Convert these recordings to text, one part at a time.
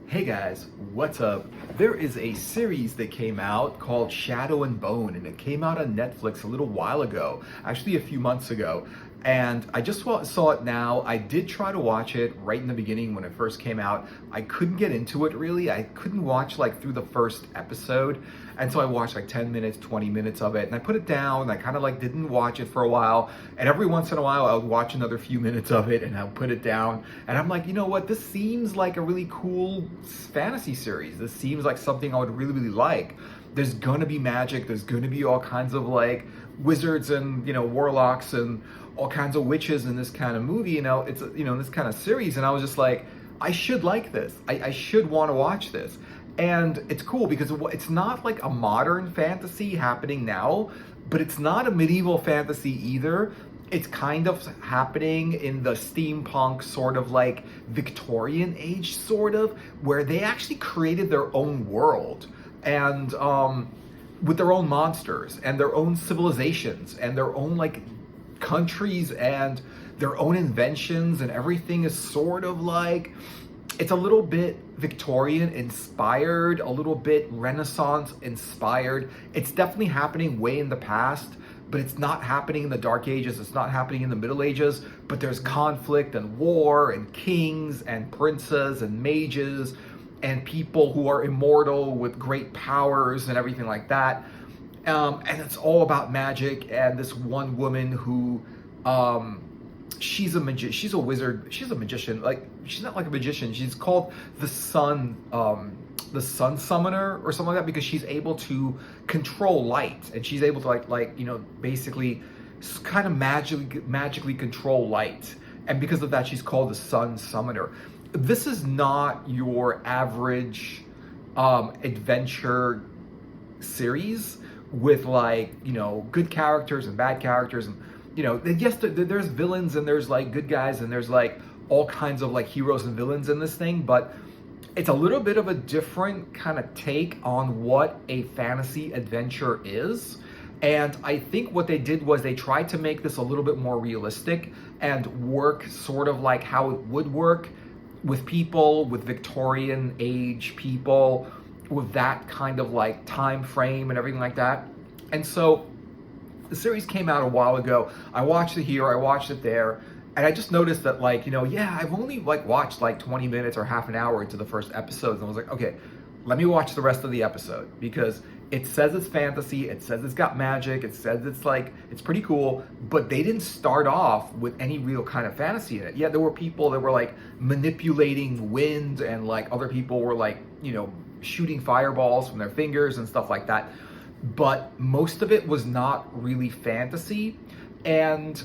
Hey guys, what's up? There is a series that came out called Shadow and Bone, and it came out on Netflix a little while ago, actually a few months ago. And I just saw it now. I did try to watch it right in the beginning when it first came out. I couldn't get into it really. I couldn't watch like through the first episode. And so I watched like 10 minutes, 20 minutes of it, and I put it down. I kind of like didn't watch it for a while. And every once in a while, I would watch another few minutes of it and I'll put it down. And I'm like, you know what? This seems like a really cool fantasy series. This seems like something I would really, really like. There's gonna be magic. There's gonna be all kinds of like wizards and, warlocks and all kinds of witches in this kind of movie. It's, this kind of series. And I was just like, I should like this. I should want to watch this. And it's cool because it's not like a modern fantasy happening now, but it's not a medieval fantasy either. It's kind of happening in the steampunk sort of like Victorian age sort of, where they actually created their own world and with their own monsters and their own civilizations and their own like countries and their own inventions, and everything is sort of like, it's a little bit Victorian inspired, a little bit Renaissance inspired. It's definitely happening way in the past, but it's not happening in the Dark Ages. It's not happening in the Middle Ages, but there's conflict and war and kings and princes and mages and people who are immortal with great powers and everything like that. And it's all about magic and this one woman who, she's a wizard, she's a magician. Like, she's not like a magician, she's called the sun summoner or something like that, because she's able to control light, and she's able to basically kind of magically control light, and because of that she's called the sun summoner. This is not your average adventure series with good characters and bad characters, and yes, there's villains and there's like good guys and there's like all kinds of like heroes and villains in this thing, but it's a little bit of a different kind of take on what a fantasy adventure is. And I think what they did was they tried to make this a little bit more realistic and work sort of like how it would work with people, with Victorian age people, with that kind of like time frame and everything like that. And so the series came out a while ago. I watched it here, I watched it there, and I just noticed that I've only watched 20 minutes or half an hour into the first episode, and I was like, okay, let me watch the rest of the episode, because it says it's fantasy, it says it's got magic, it says it's pretty cool, but they didn't start off with any real kind of fantasy in it. Yeah, there were people that were manipulating wind, and other people were shooting fireballs from their fingers and stuff like that. But most of it was not really fantasy, and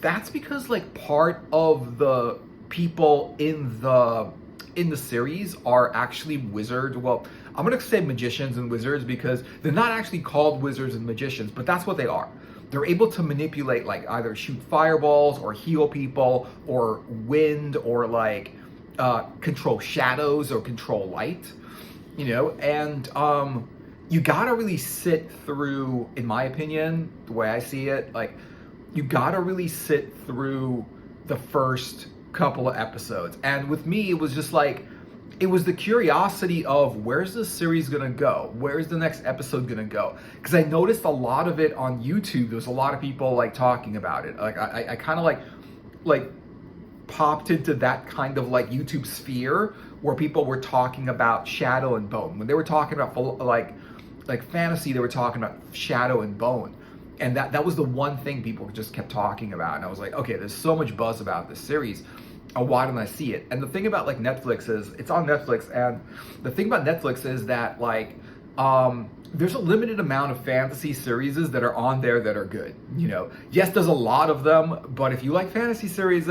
that's because part of the people in the series are actually wizards. Well, I'm gonna say magicians and wizards because they're not actually called wizards and magicians, but that's what they are. They're able to manipulate either shoot fireballs or heal people or wind or control shadows or control light, and you gotta really sit through, in my opinion, the way I see it, you gotta really sit through the first couple of episodes. And with me, it was just it was the curiosity of, where's this series gonna go? Where's the next episode gonna go? Because I noticed a lot of it on YouTube. There was a lot of people talking about it. I kind of popped into that kind of YouTube sphere where people were talking about Shadow and Bone. When they were talking about fantasy, they were talking about Shadow and Bone. And that was the one thing people just kept talking about. And I was like, okay, there's so much buzz about this series. Why don't I see it? And the thing about Netflix is, it's on Netflix, and the thing about Netflix is that there's a limited amount of fantasy series that are on there that are good. Yes, there's a lot of them, but if you like fantasy series,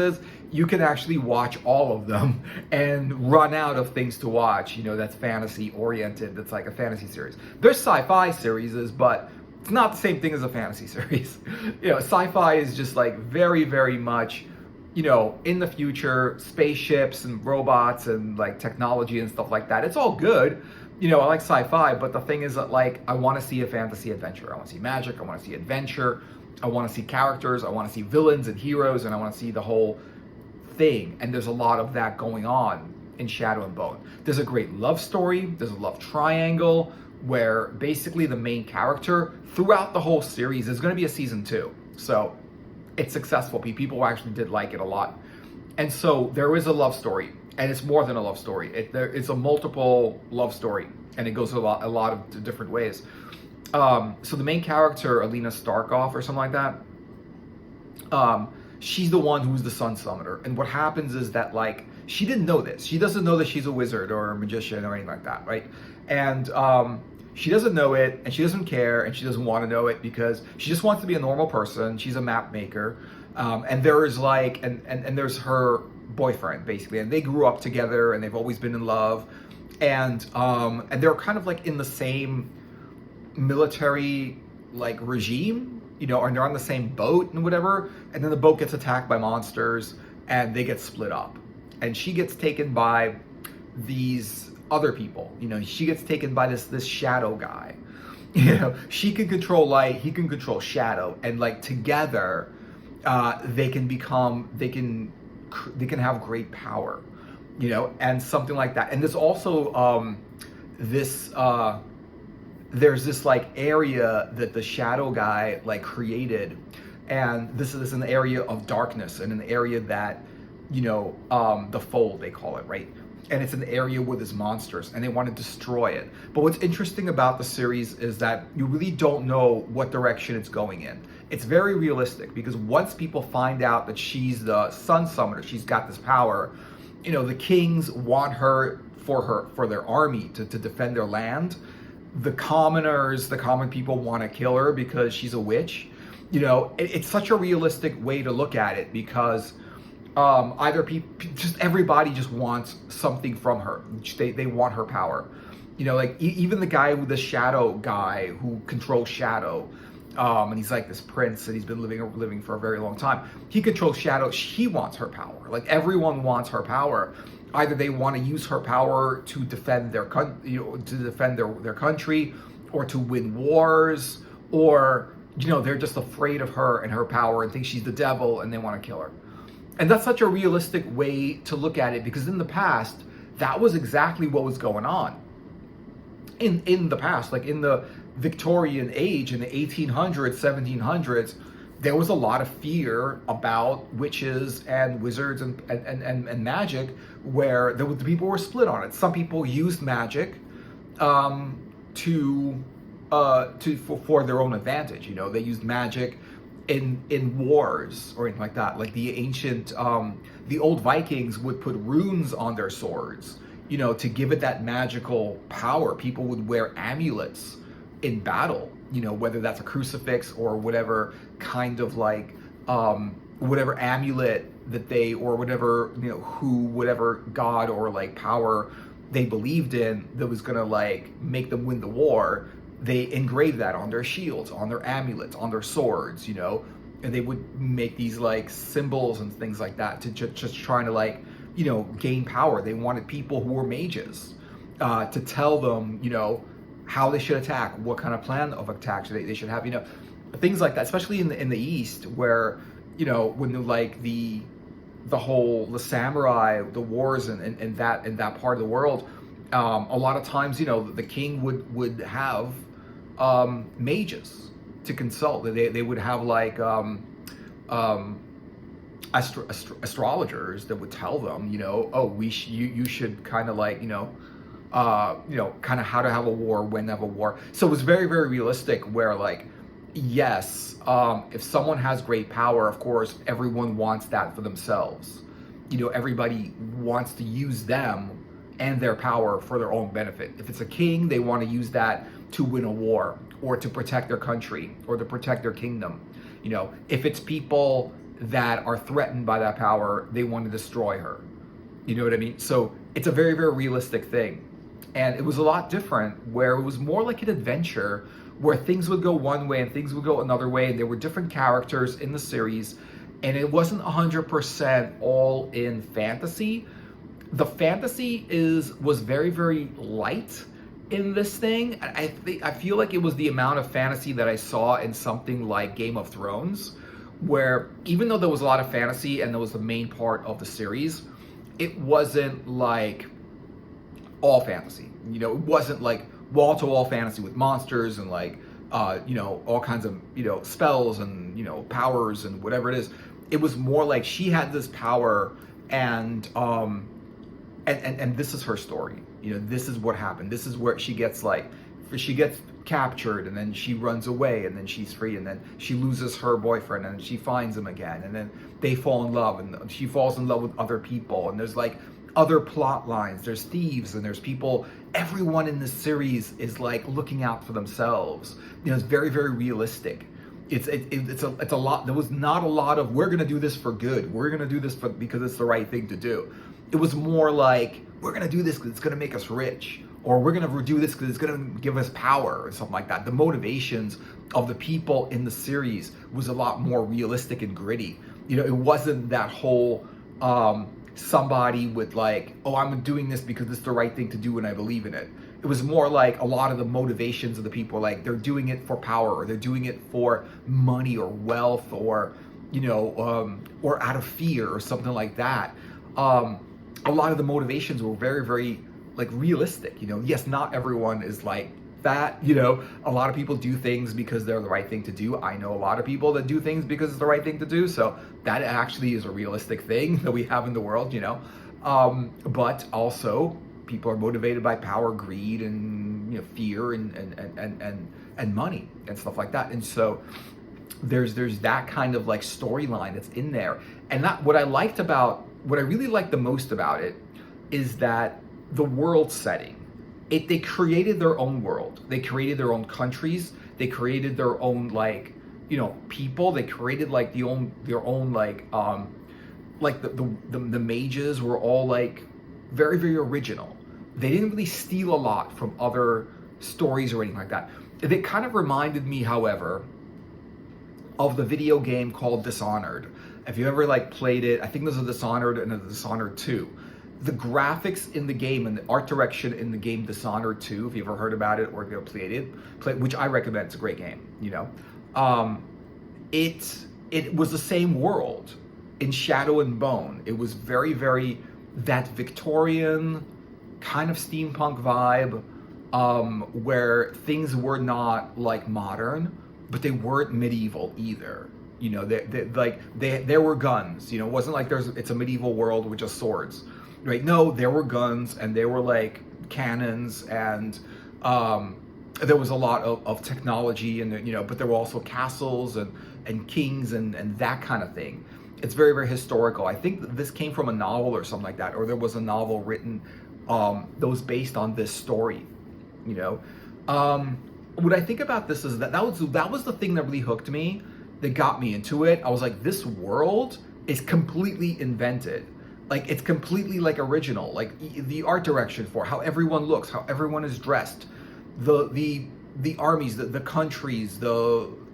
you can actually watch all of them and run out of things to watch, that's fantasy oriented, that's like a fantasy series. There's sci-fi series, but it's not the same thing as a fantasy series. Sci-fi is just very, very much, in the future, spaceships and robots and technology and stuff like that. It's all good. I like sci-fi, but the thing is that I want to see a fantasy adventure. I want to see magic, I want to see adventure, I want to see characters, I want to see villains and heroes, and I want to see the whole thing. And there's a lot of that going on in Shadow and Bone. There's a great love story, there's a love triangle, where basically the main character throughout the whole series is going to be a season 2. So it's successful. People actually did like it a lot. And so there is a love story, and it's more than a love story. It's a multiple love story, and it goes a lot of different ways. So the main character, Alina Starkov or something like that, she's the one who's the Sun Summoner. And what happens is that, like, she didn't know this. She doesn't know that she's a wizard or a magician or anything like that, right? And she doesn't know it, and she doesn't care, and she doesn't want to know it because she just wants to be a normal person. She's a map maker. And there's like, and there's her boyfriend, basically. And they grew up together, and they've always been in love. And they're kind of like in the same military like regime, you know, and they're on the same boat and whatever. And then the boat gets attacked by monsters, and they get split up. And she gets taken by these other people. You know, she gets taken by this shadow guy. You know, she can control light, he can control shadow, and like together, they can have great power. You know, and something like that. And there's also there's this like area that the shadow guy like created, and this is an area of darkness, and an area that, you know, the Fold, they call it, right? And it's an area where there's monsters, and they want to destroy it. But what's interesting about the series is that you really don't know what direction it's going in. It's very realistic, because once people find out that she's the Sun Summoner, she's got this power, you know, the kings want her for their army to defend their land. The commoners, the common people, want to kill her because she's a witch. You know, it's such a realistic way to look at it, because just everybody just wants something from her. They want her power. You know, like even the guy with the shadow guy who controls shadow, and he's like this prince, and he's been living for a very long time. He controls shadow. He wants her power. Like everyone wants her power. Either they want to use her power to defend their their country, or to win wars, or, you know, they're just afraid of her and her power and think she's the devil, and they want to kill her. And that's such a realistic way to look at it, because in the past, that was exactly what was going on. In the past, like in the Victorian age, in the 1800s, 1700s, there was a lot of fear about witches and wizards and magic, where the people were split on it. Some people used magic for their own advantage. You know, they used magic in wars or anything like that. Like the ancient, the old Vikings would put runes on their swords, you know, to give it that magical power. People would wear amulets in battle, you know, whether that's a crucifix or whatever kind of like, whatever amulet that they, or whatever, you know, whatever god or like power they believed in that was gonna like make them win the war. They engraved that on their shields, on their amulets, on their swords, you know, and they would make these like symbols and things like that to just trying to like, you know, gain power. They wanted people who were mages to tell them, you know, how they should attack, what kind of plan of attack they should have, you know, things like that. Especially in the East, where, you know, when the samurai, the wars in that part of the world, a lot of times, you know, the king would have mages to consult. They would have like astrologers that would tell them, you know, oh, you should kind of like, you know, kind of how to have a war, when to have a war. So it was very, very realistic, where like, yes, if someone has great power, of course, everyone wants that for themselves. You know, everybody wants to use them and their power for their own benefit. If it's a king, they want to use that to win a war, or to protect their country, or to protect their kingdom. You know, if it's people that are threatened by that power, they want to destroy her. You know what I mean? So it's a very, very realistic thing. And it was a lot different, where it was more like an adventure, where things would go one way and things would go another way. And there were different characters in the series, and it wasn't 100% all in fantasy. The fantasy was very, very light in this thing. I feel like it was the amount of fantasy that I saw in something like Game of Thrones, where even though there was a lot of fantasy and that was the main part of the series, it wasn't like all fantasy. You know, it wasn't like wall to wall fantasy with monsters and like you know, all kinds of, you know, spells and, you know, powers and whatever it is. It was more like she had this power, and this is her story. You know, this is what happened. This is where she gets captured, and then she runs away, and then she's free, and then she loses her boyfriend, and she finds him again, and then they fall in love, and she falls in love with other people, and there's like other plot lines. There's thieves, and there's people. Everyone in this series is like looking out for themselves. You know, it's very, very realistic. It's a lot. There was not a lot of we're gonna do this for good. We're gonna do this because it's the right thing to do. It was more like we're gonna do this because it's gonna make us rich, or we're gonna do this because it's gonna give us power, or something like that. The motivations of the people in the series was a lot more realistic and gritty. You know, it wasn't that whole somebody with like, oh, I'm doing this because it's the right thing to do and I believe in it. It was more like a lot of the motivations of the people, like they're doing it for power, or they're doing it for money or wealth, or, you know, or out of fear or something like that. A lot of the motivations were very, very like realistic. You know, yes, not everyone is like that. You know, a lot of people do things because they're the right thing to do. I know a lot of people that do things because it's the right thing to do. So that actually is a realistic thing that we have in the world, you know. But also people are motivated by power, greed, and, you know, fear and money and stuff like that. And so there's that kind of like storyline that's in there. And that what I really liked the most about it is that the world setting. They created their own world. They created their own countries. They created their own, like, you know, people. They created like their own like the mages were all like very, very original. They didn't really steal a lot from other stories or anything like that. It kind of reminded me, however, of the video game called Dishonored. If you ever like played it, I think there's a Dishonored and a Dishonored 2. The graphics in the game and the art direction in the game Dishonored 2, if you ever heard about it or if you ever played it, which I recommend, it's a great game, you know. It was the same world in Shadow and Bone. It was very, very that Victorian kind of steampunk vibe, where things were not like modern, but they weren't medieval either. You know, there were guns. You know, it wasn't like it's a medieval world with just swords, right? No, there were guns, and there were like cannons, and there was a lot of technology, and, you know, but there were also castles and kings and that kind of thing. It's very, very historical. I think that this came from a novel or something like that, or there was a novel written that was based on this story, you know. What I think about this is that was the thing that really hooked me, that got me into it. I was like, this world is completely invented. Like, it's completely like original. Like the art direction for how everyone looks, how everyone is dressed, the armies, the countries,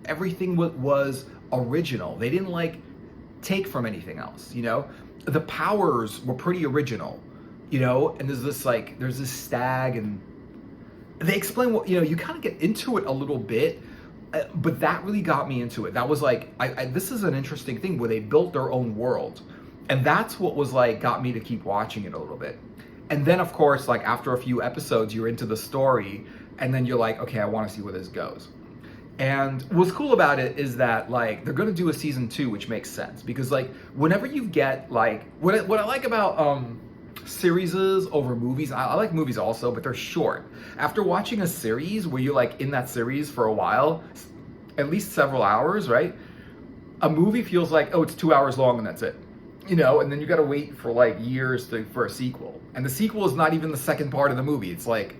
everything was original. They didn't like take from anything else, you know. The powers were pretty original, you know. And there's this stag, and they explain what, you know, you kind of get into it a little bit, but that really got me into it. That was like, this is an interesting thing where they built their own world, and that's what was like got me to keep watching it a little bit. And then of course, like after a few episodes, you're into the story, and then you're like, okay, I want to see where this goes. And what's cool about it is that like they're gonna do a season 2, which makes sense, because like whenever you get like what I like about series over movies, I like movies also, but they're short. After watching a series where you're like in that series for a while, at least several hours, right? A movie feels like, oh, it's 2 hours long and that's it, you know. And then you got to wait for like years for a sequel, and the sequel is not even the second part of the movie. It's like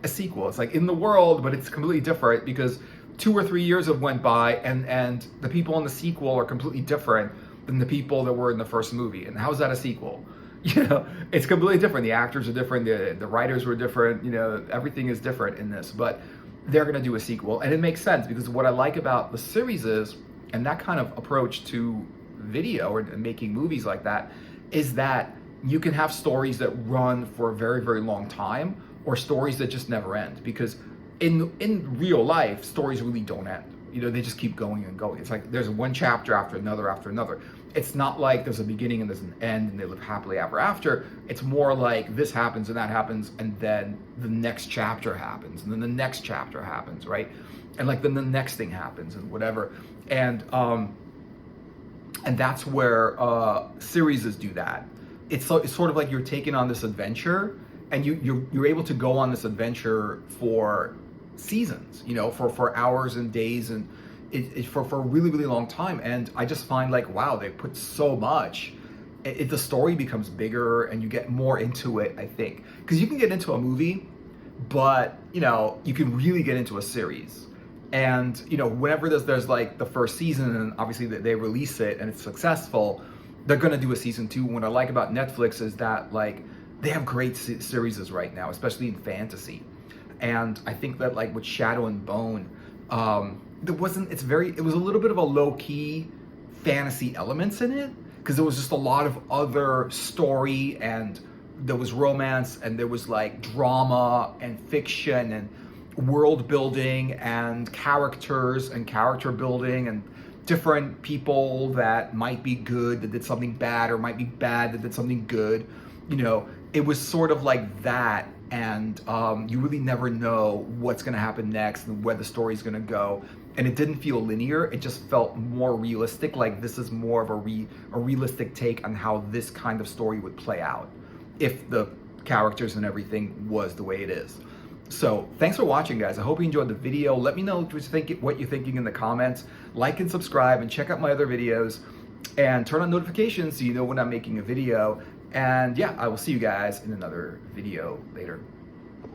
a sequel. It's like in the world, but it's completely different because 2 or 3 years have went by, and the people in the sequel are completely different than the people that were in the first movie. And how is that a sequel? You know, it's completely different. The actors are different. The writers were different. You know, everything is different in this, but they're going to do a sequel. And it makes sense because what I like about the series is, and that kind of approach to video or making movies like that, is that you can have stories that run for a very, very long time, or stories that just never end. Because in real life, stories really don't end. You know, they just keep going and going. It's like there's one chapter after another after another. it's not like there's a beginning and there's an end and they live happily ever after. It's more like this happens and that happens, and then the next chapter happens, and then the next chapter happens, right? And like then the next thing happens and whatever. And that's where series do that. It's sort of like you're taking on this adventure, and you're able to go on this adventure for seasons, you know, for hours and days, and for a really, really long time. And I just find like, wow, they put so much. The story becomes bigger and you get more into it, I think. Because you can get into a movie, but, you know, you can really get into a series. And, you know, whenever there's like the first season, and obviously they release it and it's successful, they're going to do a season 2. What I like about Netflix is that, like, they have great series right now, especially in fantasy. And I think that, like, with Shadow and Bone, it was a little bit of a low-key fantasy elements in it, because there was just a lot of other story, and there was romance, and there was like drama and fiction and world building and characters and character building and different people that might be good that did something bad, or might be bad that did something good. You know, it was sort of like that. And you really never know what's going to happen next and where the story's going to go. And it didn't feel linear. It just felt more realistic. Like this is more of a realistic take on how this kind of story would play out if the characters and everything was the way it is. So thanks for watching, guys. I hope you enjoyed the video. Let me know what you're thinking in the comments. Like and subscribe, and check out my other videos, and turn on notifications so you know when I'm making a video. And yeah, I will see you guys in another video later.